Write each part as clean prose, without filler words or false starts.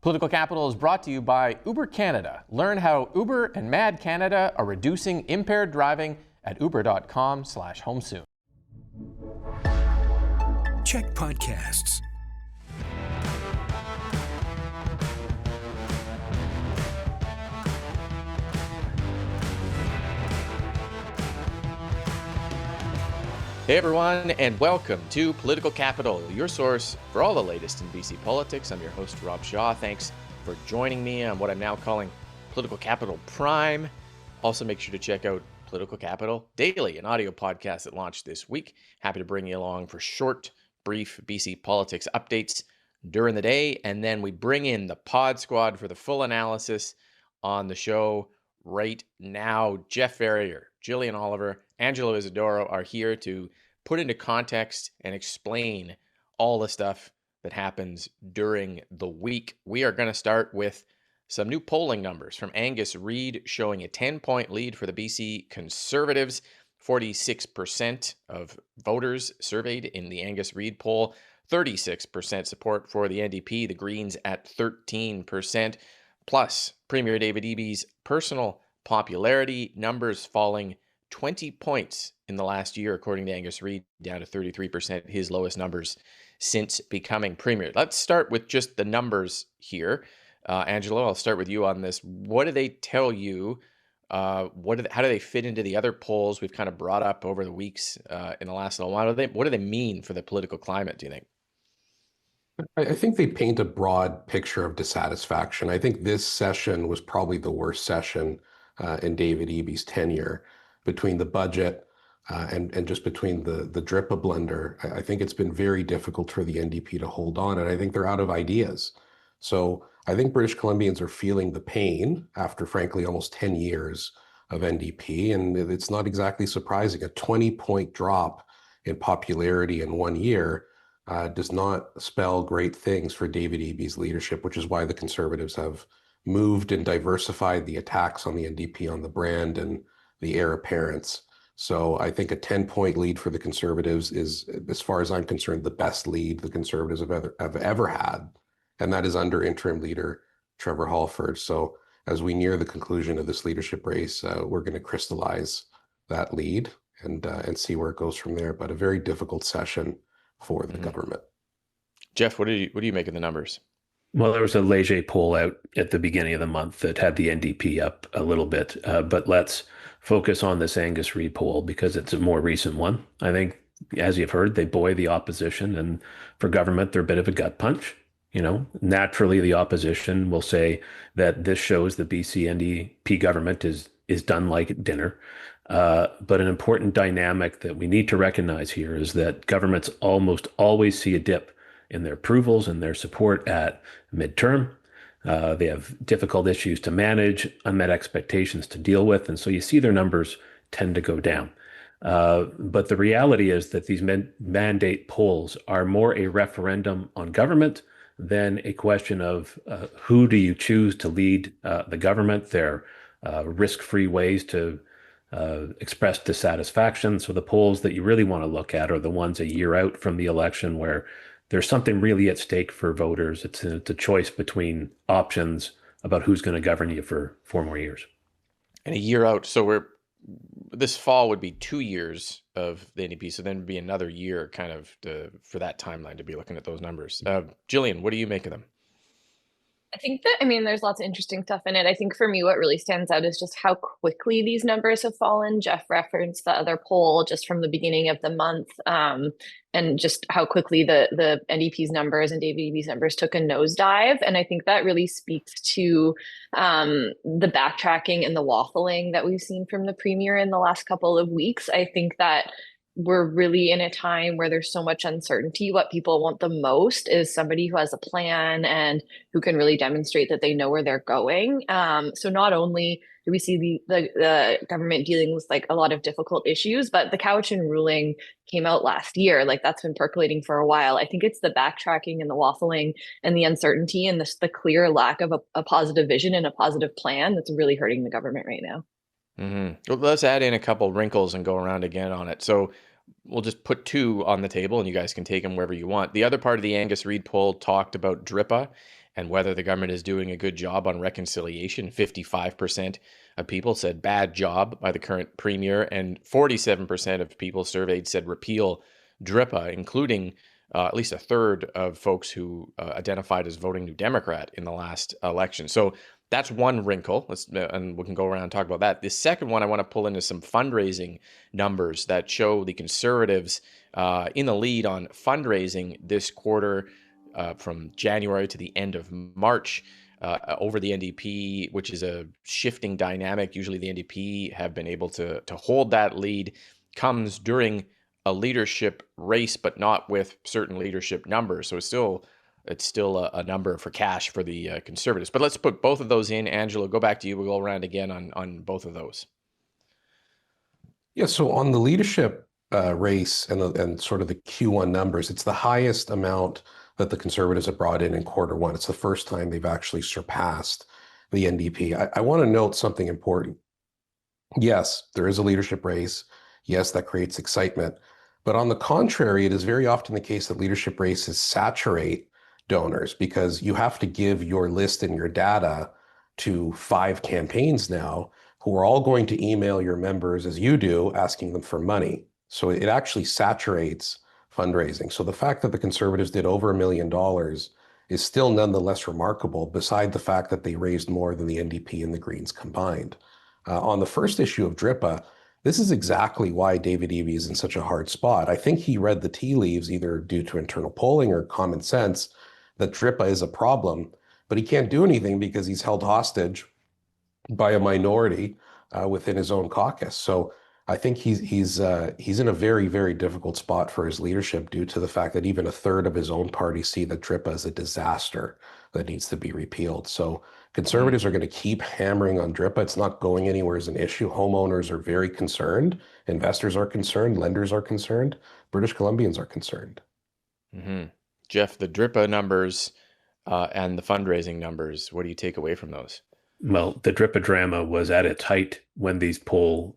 Political Capital is brought to you by Uber Canada. Learn how Uber and Mad Canada are reducing impaired driving at uber.com/home soon. CHEK Podcasts. Hey everyone, and welcome to Political Capital, your source for all the latest in BC politics. I'm your host, Rob Shaw. Thanks for joining me on what I'm now calling Political Capital Prime. Also, make sure to check out Political Capital Daily, an audio podcast that launched this week. Happy to bring you along for short, brief BC politics updates during the day. And then we bring in the pod squad for the full analysis on the show right now. Jeff Ferrier, Jillian Oliver, Angelo Isidorou are here to put into context and explain all the stuff that happens during the week. We are going to start with some new polling numbers from Angus Reid showing a 10-point lead for the BC Conservatives. 46% of voters surveyed in the Angus Reid poll, 36% support for the NDP, the Greens at 13%. Plus, Premier David Eby's personal popularity numbers falling 20 points in the last year, according to Angus Reid, down to 33%, his lowest numbers since becoming Premier. Let's start with just the numbers here. Angelo, I'll start with you on this. What do they tell you? How do they fit into the other polls we've kind of brought up over the weeks in the last little while? What do they mean for the political climate, do you think? I think they paint a broad picture of dissatisfaction. I think this session was probably the worst session in David Eby's tenure. Between the budget and just between the DRIPA blunder, I think it's been very difficult for the NDP to hold on, and I think they're out of ideas. So I think British Columbians are feeling the pain after, frankly, almost 10 years of NDP, and it's not exactly surprising. A 20-point drop in popularity in 1 year does not spell great things for David Eby's leadership, which is why the Conservatives have moved and diversified the attacks on the NDP on the brand and the heir apparents. So I think a 10-point lead for the Conservatives is, as far as I'm concerned, the best lead the Conservatives have ever had, and that is under interim leader Trevor Halford. So as we near the conclusion of this leadership race, we're going to crystallize that lead and see where it goes from there. But a very difficult session for the government. Jeff, what do you make of the numbers? Well, there was a Léger poll out at the beginning of the month that had the NDP up a little bit, but let's focus on this Angus Reid poll because it's a more recent one. I think, as you've heard, they buoy the opposition, and for government, they're a bit of a gut punch. You know, naturally, the opposition will say that this shows the BC NDP government is done like dinner. But an important dynamic that we need to recognize here is that governments almost always see a dip in their approvals and their support at midterm. They have difficult issues to manage, unmet expectations to deal with, and so you see their numbers tend to go down. But the reality is that these mandate polls are more a referendum on government than a question of who do you choose to lead the government. They're risk-free ways to express dissatisfaction. So the polls that you really want to look at are the ones a year out from the election where there's something really at stake for voters. It's a choice between options about who's going to govern you for 4 more years. And a year out, so this fall would be 2 years of the NDP, so then it'd be another year kind of for that timeline to be looking at those numbers. Jillian, what do you make of them? I think that, there's lots of interesting stuff in it. I think for me, what really stands out is just how quickly these numbers have fallen. Jeff referenced the other poll just from the beginning of the month, and just how quickly the NDP's numbers and David Eby's numbers took a nosedive. And I think that really speaks to the backtracking and the waffling that we've seen from the Premier in the last couple of weeks. I think that we're really in a time where there's so much uncertainty. What people want the most is somebody who has a plan and who can really demonstrate that they know where they're going. So not only do we see the government dealing with like a lot of difficult issues, but the Cowichan ruling came out last year. Like that's been percolating for a while. I think it's the backtracking and the waffling and the uncertainty and the clear lack of a positive vision and a positive plan that's really hurting the government right now. Mm-hmm. Well, let's add in a couple wrinkles and go around again on it. So we'll just put 2 on the table and you guys can take them wherever you want. The other part of the Angus Reid poll talked about DRIPA and whether the government is doing a good job on reconciliation. 55% of people said bad job by the current premier, and 47% of people surveyed said repeal DRIPA, including at least a third of folks who identified as voting New Democrat in the last election. So that's one wrinkle. And we can go around and talk about that. The second one I want to pull into some fundraising numbers that show the Conservatives in the lead on fundraising this quarter from January to the end of March over the NDP, which is a shifting dynamic. Usually the NDP have been able to hold that lead, comes during a leadership race, but not with certain leadership numbers. So it's still a number for cash for the Conservatives. But let's put both of those in. Angelo, go back to you. We'll go around again on both of those. Yeah, so on the leadership race and sort of the Q1 numbers, it's the highest amount that the Conservatives have brought in quarter one. It's the first time they've actually surpassed the NDP. I want to note something important. Yes, there is a leadership race. Yes, that creates excitement. But on the contrary, it is very often the case that leadership races saturate donors because you have to give your list and your data to 5 campaigns now who are all going to email your members as you do, asking them for money. So it actually saturates fundraising. So the fact that the Conservatives did over $1 million is still nonetheless remarkable, beside the fact that they raised more than the NDP and the Greens combined. On the first issue of DRIPA, this is exactly why David Eby is in such a hard spot. I think he read the tea leaves, either due to internal polling or common sense, that DRIPA is a problem, but he can't do anything because he's held hostage by a minority within his own caucus. So I think he's in a very, very difficult spot for his leadership due to the fact that even a third of his own party see that DRIPA as a disaster that needs to be repealed. So Conservatives are going to keep hammering on DRIPA. It's not going anywhere as an issue. Homeowners are very concerned. Investors are concerned. Lenders are concerned. British Columbians are concerned. Mm-hmm. Jeff, the DRIPA numbers and the fundraising numbers, what do you take away from those? Well, the DRIPA drama was at its height when these poll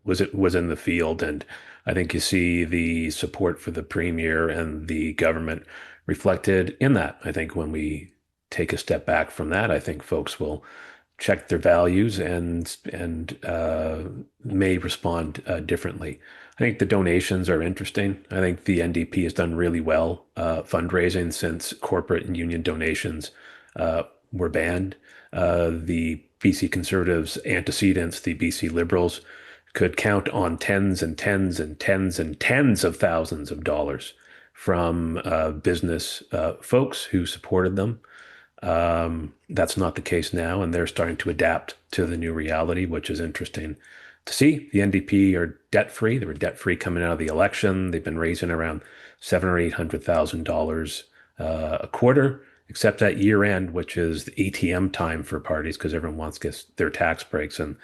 was in the field, and I think you see the support for the premier and the government reflected in that. I think when we take a step back from that, I think folks will check their values and may respond differently. I think the donations are interesting. I think the NDP has done really well fundraising since corporate and union donations were banned. The BC Conservatives antecedents, the BC Liberals, could count on tens and tens and tens and tens of thousands of dollars from business folks who supported them. That's not the case now, and they're starting to adapt to the new reality, which is interesting to see. The NDP are debt-free. They were debt-free coming out of the election. They've been raising around $700,000 or $800,000 a quarter, except at year end, which is the ATM time for parties because everyone wants to get their tax breaks, and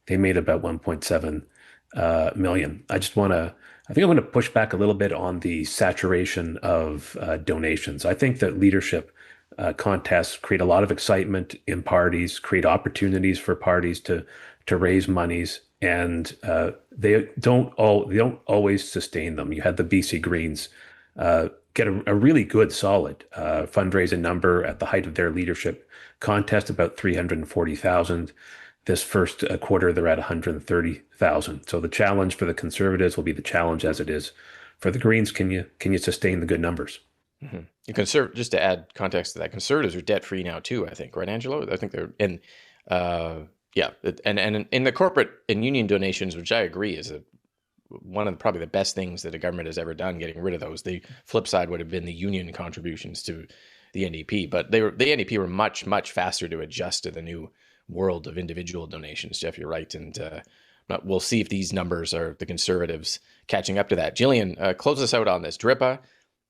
they made about 1.7 million. I think I'm going to push back a little bit on the saturation of donations. I think that leadership contests create a lot of excitement in parties, create opportunities for parties to raise monies, and they don't always sustain them. You had the BC Greens get a really good, solid fundraising number at the height of their leadership contest, about 340,000. This first quarter, they're at 130,000. So the challenge for the Conservatives will be the challenge as it is for the Greens. Can you sustain the good numbers? Mm-hmm. Just to add context to that, Conservatives are debt free now too, I think, right, Angelo? I think they're in, and in the corporate and union donations, which I agree is one of probably the best things that a government has ever done, getting rid of those. The flip side would have been the union contributions to the NDP, but the NDP were much, much faster to adjust to the new world of individual donations. Jeff, you're right, and we'll see if these numbers are the Conservatives catching up to that. Jillian, close us out on this DRIPA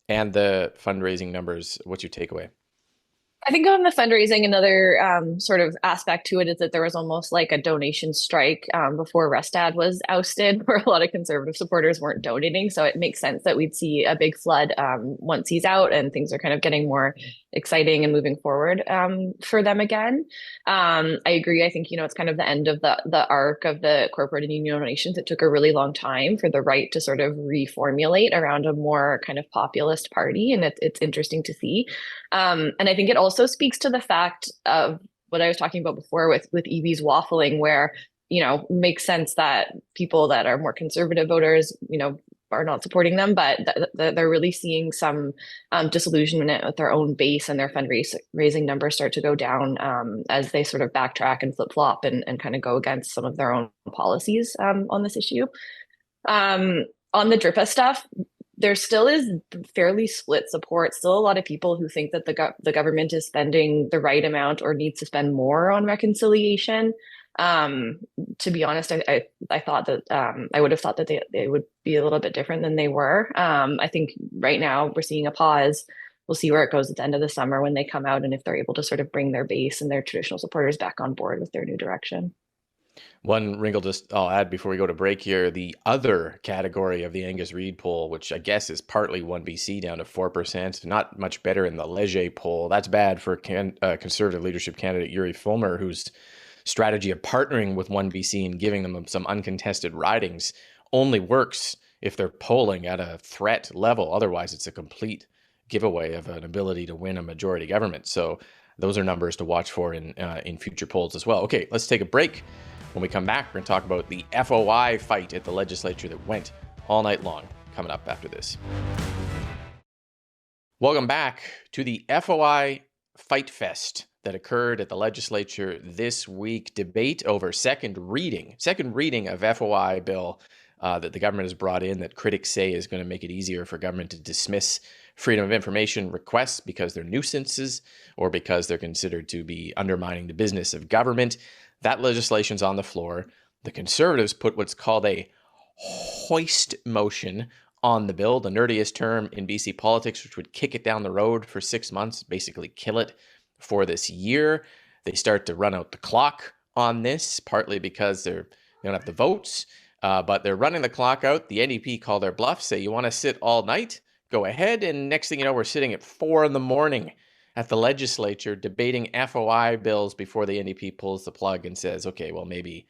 and the fundraising numbers. What's your takeaway? I think on the fundraising, another sort of aspect to it is that there was almost like a donation strike before Restad was ousted, where a lot of Conservative supporters weren't donating. So it makes sense that we'd see a big flood once he's out and things are kind of getting more exciting and moving forward for them again. I agree. I think, it's kind of the end of the arc of the corporate and union donations. It took a really long time for the right to sort of reformulate around a more kind of populist party. And it's interesting to see. And I think it also also speaks to the fact of what I was talking about before with Eby's waffling, where, makes sense that people that are more conservative voters, are not supporting them, but they're really seeing some disillusionment with their own base, and their fundraising numbers start to go down as they sort of backtrack and flip-flop and kind of go against some of their own policies on this issue. On the DRIPA stuff, there still is fairly split support. Still a lot of people who think that the government is spending the right amount or needs to spend more on reconciliation. To be honest, I thought that I would have thought that they would be a little bit different than they were. I think right now we're seeing a pause. We'll see where it goes at the end of the summer when they come out, and if they're able to sort of bring their base and their traditional supporters back on board with their new direction. One wrinkle I'll add before we go to break here, the other category of the Angus Reid poll, which I guess is partly 1BC down to 4%, not much better in the Leger poll. That's bad for Conservative leadership candidate Yuri Fulmer, whose strategy of partnering with 1BC and giving them some uncontested ridings only works if they're polling at a threat level. Otherwise, it's a complete giveaway of an ability to win a majority government. So those are numbers to watch for in future polls as well. Okay, let's take a break. When we come back, we're going to talk about the FOI fight at the legislature that went all night long, coming up after this. Welcome back to the FOI Fight Fest that occurred at the legislature this week. Debate over second reading of FOI bill that the government has brought in that critics say is going to make it easier for government to dismiss freedom of information requests because they're nuisances or because they're considered to be undermining the business of government. That legislation's on the floor. The Conservatives put what's called a hoist motion on the bill, the nerdiest term in BC politics, which would kick it down the road for 6 months, basically kill it for this year. They start to run out the clock on this, partly because they don't have the votes, but they're running the clock out. The NDP call their bluff, say, you want to sit all night? Go ahead. And next thing you know, we're sitting at 4 a.m. at the legislature debating FOI bills before the NDP pulls the plug and says, okay, well, maybe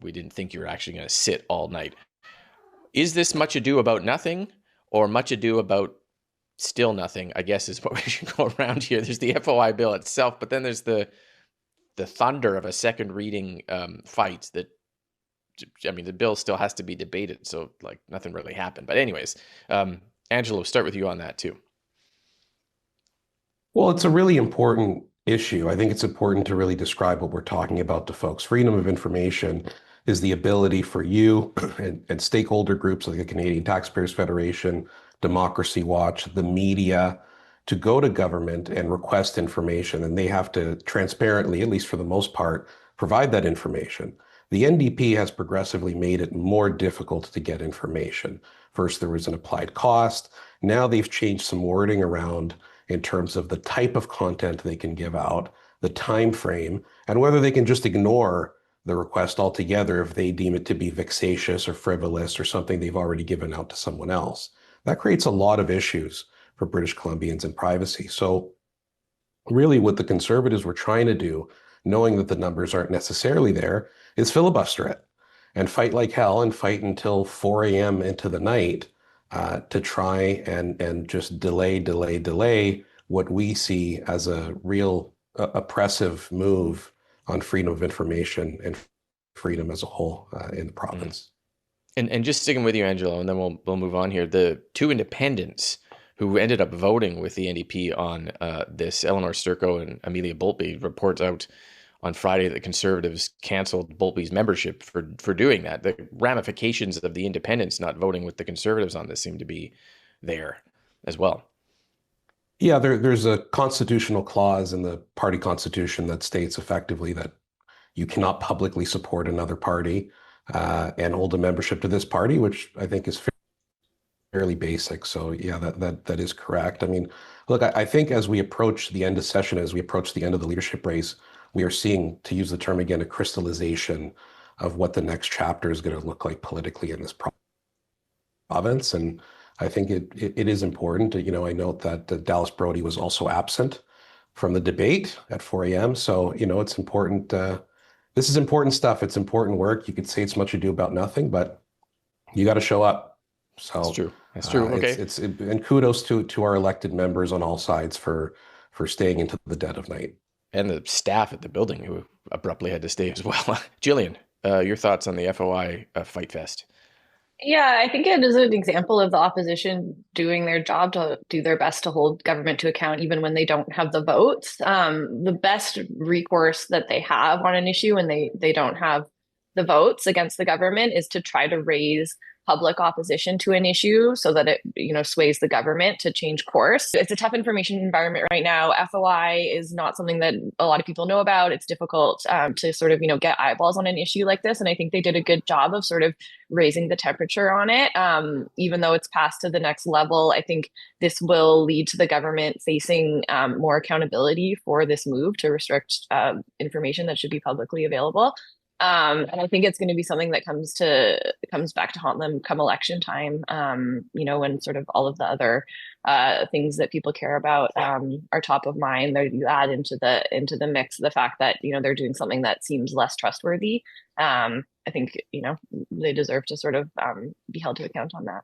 we didn't think you were actually going to sit all night. Is this much ado about nothing or much ado about still nothing, I guess is what we should go around here. There's the FOI bill itself, but then there's the thunder of a second reading fight that, I mean, the bill still has to be debated. So like nothing really happened. But anyways, Angelo, start with you on that too. Well, it's a really important issue. I think it's important to really describe what we're talking about to folks. Freedom of information is the ability for you and stakeholder groups like the Canadian Taxpayers Federation, Democracy Watch, the media, to go to government and request information. And they have to transparently, at least for the most part, provide that information. The NDP has progressively made it more difficult to get information. First, there was an applied cost. Now they've changed some wording around in terms of the type of content they can give out, the time frame, and whether they can just ignore the request altogether if they deem it to be vexatious or frivolous or something they've already given out to someone else. That creates a lot of issues for British Columbians in privacy. So really what the Conservatives were trying to do, knowing that the numbers aren't necessarily there, is filibuster it and fight like hell and fight until 4 a.m. into the night to try and just delay what we see as a real oppressive move on freedom of information and freedom as a whole in the province. And just sticking with you, Angelo, and then we'll move on here. The two independents who ended up voting with the NDP on this, Eleanor Sturko and Amelia Boltby, reports out on Friday that the Conservatives canceled Boltby's membership for doing that. The ramifications of the independents not voting with the Conservatives on this seem to be there as well. Yeah, there's a constitutional clause in the party constitution that states effectively that you cannot publicly support another party and hold a membership to this party, which I think is fairly basic. So yeah, that is correct. I mean, look, I think as we approach the end of session, as we approach the end of the leadership race, we are seeing, to use the term again, a crystallization of what the next chapter is going to look like politically in this province. And I think it is important. You know, I note that Dallas Brody was also absent from the debate at 4 a.m. So, you know, it's important. This is important stuff. It's important work. You could say it's much ado about nothing, but you got to show up. So that's true. That's true. Okay. And kudos to our elected members on all sides for for staying into the dead of night. And the staff at the building who abruptly had to stay as well. Jillian, your thoughts on the FOI Fight Fest? Yeah, I think it is an example of the opposition doing their job to do their best to hold government to account, even when they don't have the votes. The best recourse that they have on an issue when they don't have the votes against the government is to try to raise public opposition to an issue so that it sways the government to change course. It's a tough information environment right now. FOI is not something that a lot of people know about. It's difficult to sort of get eyeballs on an issue like this, and I think they did a good job of sort of raising the temperature on it. Even though it's passed to the next level, I think this will lead to the government facing more accountability for this move to restrict information that should be publicly available. And I think it's going to be something that comes back to haunt them come election time. When sort of all of the other things that people care about are top of mind. You add into the mix the fact that they're doing something that seems less trustworthy. I think they deserve to sort of be held to account on that.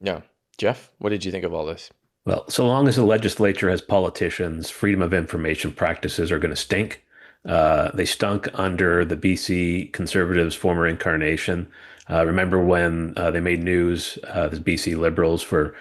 Yeah, Jeff, what did you think of all this? Well, so long as the legislature has politicians, freedom of information practices are going to stink. They stunk under the BC Conservatives' former incarnation. Remember when they made news, the BC Liberals, for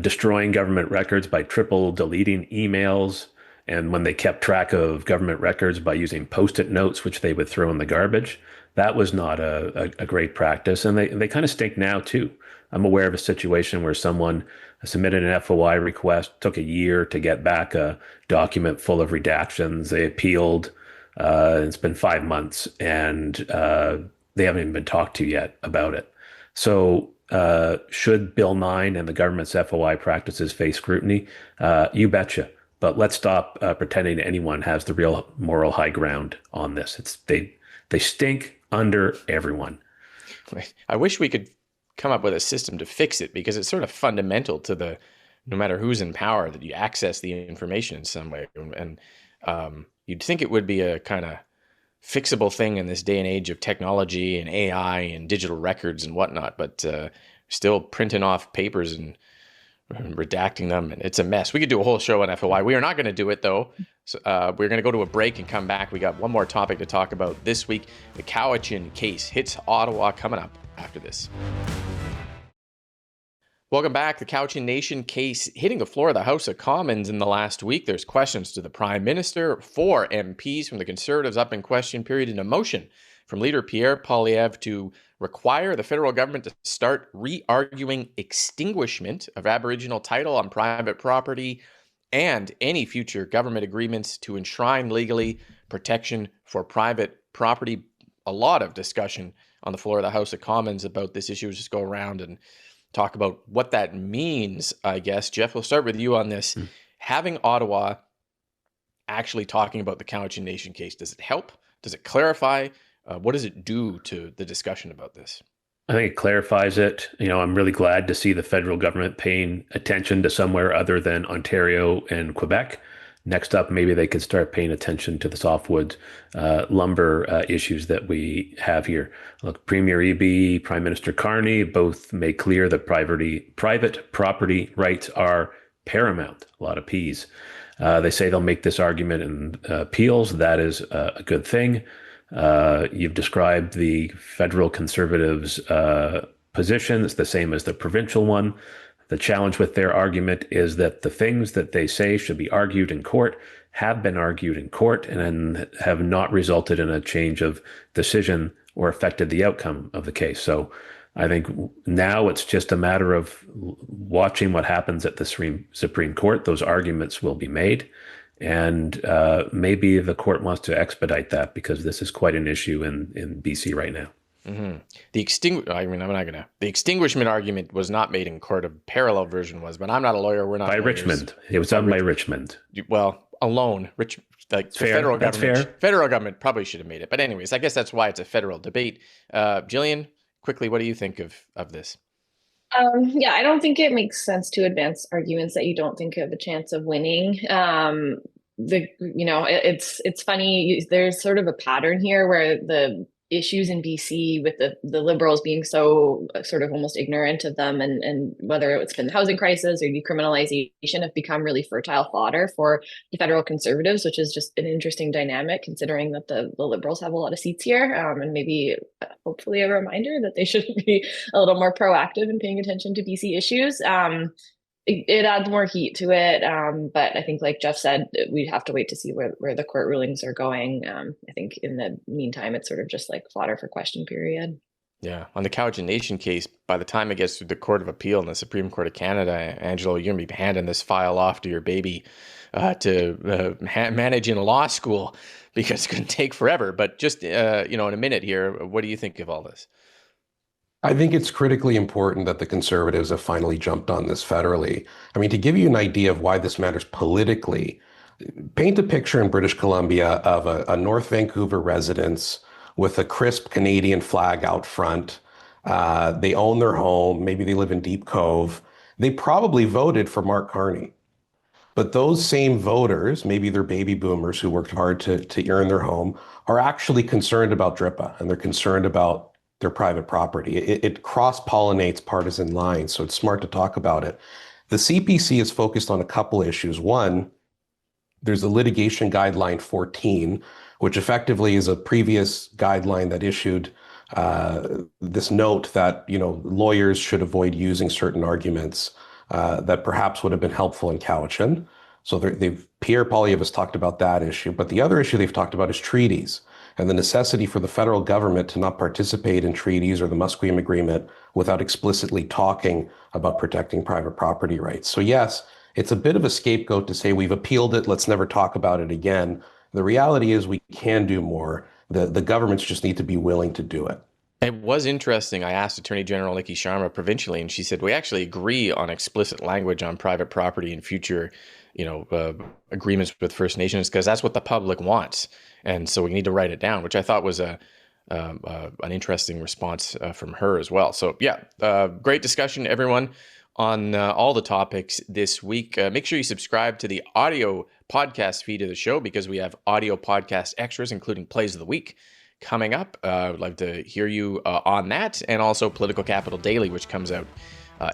destroying government records by triple deleting emails, and when they kept track of government records by using Post-it notes, which they would throw in the garbage. That was not a great practice, and they kind of stink now too. I'm aware of a situation where someone submitted an FOI request, took a year to get back a document full of redactions. They appealed. It's been 5 months, and they haven't even been talked to yet about it. So should Bill 9 and the government's FOI practices face scrutiny? You betcha. But let's stop pretending anyone has the real moral high ground on this. They stink under everyone. I wish we could come up with a system to fix it, because it's sort of fundamental to no matter who's in power, that you access the information in some way. And you'd think it would be a kind of fixable thing in this day and age of technology and AI and digital records and whatnot, but still printing off papers and redacting them, and it's a mess. We could do a whole show on FOI. We are not going to do it, though. So, we're going to go to a break and come back. We got one more topic to talk about this week. The Cowichan case hits Ottawa, coming up after this. Welcome back. The Cowichan Nation case hitting the floor of the House of Commons in the last week. There's questions to the Prime Minister, 4 MPs from the Conservatives up in question period, and a motion from Leader Pierre Poilievre to require the federal government to start re-arguing extinguishment of Aboriginal title on private property and any future government agreements to enshrine legally protection for private property. A lot of discussion on the floor of the House of Commons about this issue. We'll just go around and talk about what that means, I guess. Jeff, we'll start with you on this. Having Ottawa actually talking about the Cowichan Nation case, does it help? Does it clarify? What does it do to the discussion about this? I think it clarifies it. I'm really glad to see the federal government paying attention to somewhere other than Ontario and Quebec. Next up, maybe they could start paying attention to the softwood lumber issues that we have here. Look, Premier Eby, Prime Minister Carney both made clear that private property rights are paramount. A lot of P's. They say they'll make this argument in appeals. That is a good thing. You've described the federal Conservatives' position. It's the same as the provincial one. The challenge with their argument is that the things that they say should be argued in court have been argued in court and have not resulted in a change of decision or affected the outcome of the case. So I think now it's just a matter of watching what happens at the Supreme Court. Those arguments will be made. And maybe the court wants to expedite that, because this is quite an issue in BC right now. Mm-hmm. The extinguishment argument was not made in court. A parallel version was, but I'm not a lawyer. We're not by lawyers. Richmond. It was done by Richmond. Well, alone, the federal government. Fair. Federal government probably should have made it. But anyways, I guess that's why it's a federal debate. Jillian, quickly, what do you think of this? Yeah, I don't think it makes sense to advance arguments that you don't think have a chance of winning. It's funny. There's sort of a pattern here where the issues in BC with the Liberals being so sort of almost ignorant of them, and whether it's been the housing crisis or decriminalization, have become really fertile fodder for the federal Conservatives, which is just an interesting dynamic considering that the Liberals have a lot of seats here, and maybe hopefully a reminder that they should be a little more proactive in paying attention to BC issues. It adds more heat to it. But I think, like Jeff said, we'd have to wait to see where the court rulings are going. I think in the meantime, it's sort of just like fodder for question period. Yeah. On the Cowichan Nation case, by the time it gets through the Court of Appeal and the Supreme Court of Canada, Angelo, you're going to be handing this file off to your baby to manage in law school, because it's going to take forever. But just, in a minute here, what do you think of all this? I think it's critically important that the Conservatives have finally jumped on this federally. I mean, to give you an idea of why this matters politically, paint a picture in British Columbia of a North Vancouver residence with a crisp Canadian flag out front. They own their home. Maybe they live in Deep Cove. They probably voted for Mark Carney. But those same voters, maybe they're baby boomers who worked hard to earn their home, are actually concerned about DRIPA, and they're concerned about their private property. It cross-pollinates partisan lines, so it's smart to talk about it. The CPC is focused on a couple issues. One, there's a litigation guideline 14, which effectively is a previous guideline that issued this note that lawyers should avoid using certain arguments that perhaps would have been helpful in Cowichan. So Pierre Poilievre has talked about that issue, but the other issue they've talked about is treaties, and the necessity for the federal government to not participate in treaties or the Musqueam Agreement without explicitly talking about protecting private property rights. So yes, it's a bit of a scapegoat to say we've appealed it, let's never talk about it again. The reality is we can do more. The governments just need to be willing to do it. It was interesting. I asked Attorney General Nikki Sharma provincially, and she said, we actually agree on explicit language on private property in future agreements with First Nations, because that's what the public wants. And so we need to write it down, which I thought was an interesting response from her as well. So yeah, great discussion, everyone, on all the topics this week. Make sure you subscribe to the audio podcast feed of the show, because we have audio podcast extras, including Plays of the Week, coming up. I would like to hear you on that, and also Political Capital Daily, which comes out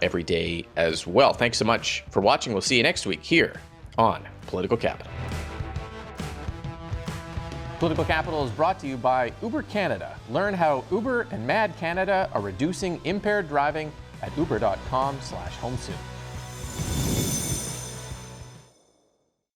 every day as well. Thanks so much for watching. We'll see you next week here on Political Capital. Political Capital is brought to you by Uber Canada. Learn how Uber and Mad Canada are reducing impaired driving at uber.com/homesoon.